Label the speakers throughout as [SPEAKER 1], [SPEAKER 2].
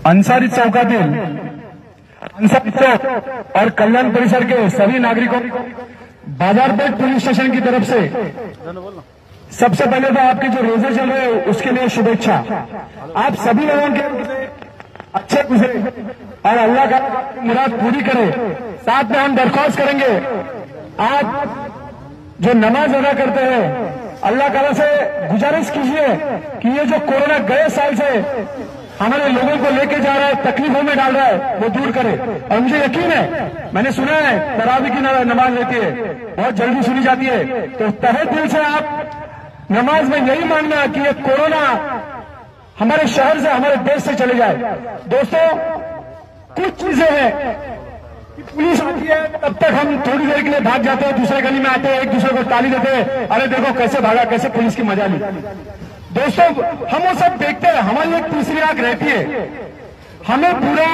[SPEAKER 1] अंसारी चौकातील अंसारी चौक और कल्याण परिसर के सभी नागरिकों बाजारपेट पुलिस स्टेशन की तरफ से सबसे पहले तो आपके जो रोजे चल रहे हैं उसके लिए शुभेच्छा। आप सभी लोगों के अच्छे गुजरे और अल्लाह का मुराद पूरी करे। साथ में हम दरख्वास्त करेंगे, आप जो नमाज अदा करते हैं अल्लाह ताला से गुजारिश कीजिए कि ये जो कोरोना गए साल से हमारे लोगों को लेके जा रहा है, तकलीफों में डाल रहा है, वो दूर करे। और मुझे यकीन है, मैंने सुना है तरावी की नमाज रहती है, बहुत जल्दी सुनी जाती है, तो तहे दिल से आप नमाज में यही मानना कि ये कोरोना हमारे शहर से, हमारे देश से चले जाए। दोस्तों, कुछ चीजें हैं, पुलिस आती है तब तक हम थोड़ी देर के लिए भाग जाते हैं, दूसरे गली में आते हैं, एक दूसरे को ताली देते हैं, अरे देखो कैसे भागा, कैसे पुलिस की मजा ली। दोस्तों, हम वो सब देखते हैं, हमारी एक तीसरी आंख रहती है, हमें पूरा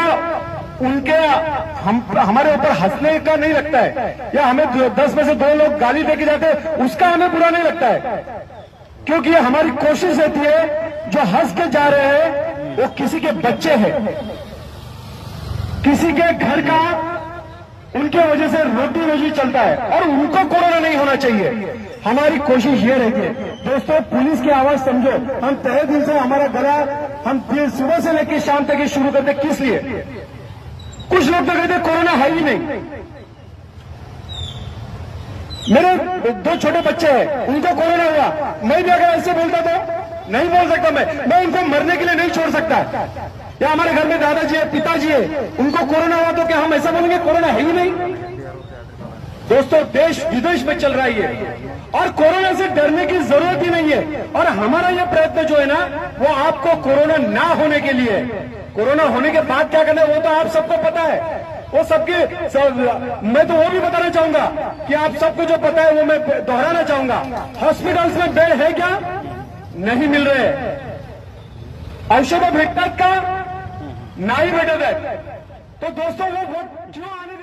[SPEAKER 1] उनके हमारे ऊपर हंसने का नहीं लगता है, या हमें 10 में से 2 लोग गाली देके जाते हैं उसका हमें बुरा नहीं लगता है, क्योंकि ये हमारी कोशिश रहती है जो हंस के जा रहे हैं वो किसी के बच्चे हैं, किसी के घर का उनके वजह से रोटी रोजी चलता है और उनको कोरोना नहीं होना चाहिए। हमारी कोशिश ये रहती है। दोस्तों, पुलिस की आवाज समझो, हम तहे दिल से हमारा गला हम सुबह से लेकर शाम तक शुरू करते, किस लिए? कुछ लोग तो कहते कोरोना है ही नहीं। मेरे 2 छोटे बच्चे हैं, उनको कोरोना हुआ, मैं भी अगर ऐसे बोलता तो नहीं बोल सकता, मैं उनको मरने के लिए नहीं छोड़ सकता। या हमारे घर में दादाजी है, पिताजी है, उनको कोरोना हुआ तो क्या हम ऐसा बोलेंगे कोरोना है ही नहीं? दोस्तों, देश विदेश में चल रहा है और कोरोना से डरने की जरूरत ही नहीं है। और हमारा यह प्रयत्न जो है ना, वो आपको कोरोना ना होने के लिए, कोरोना होने के बाद क्या करना है वो तो आप सबको पता है, वो मैं तो वो भी बताना चाहूंगा कि आप सबको जो पता है वो मैं दोहराना चाहूंगा। हॉस्पिटल्स में बेड है क्या? नहीं मिल रहे, औषध भेटतात का? नाही भेटत है। तो दोस्तों, वो क्यों आने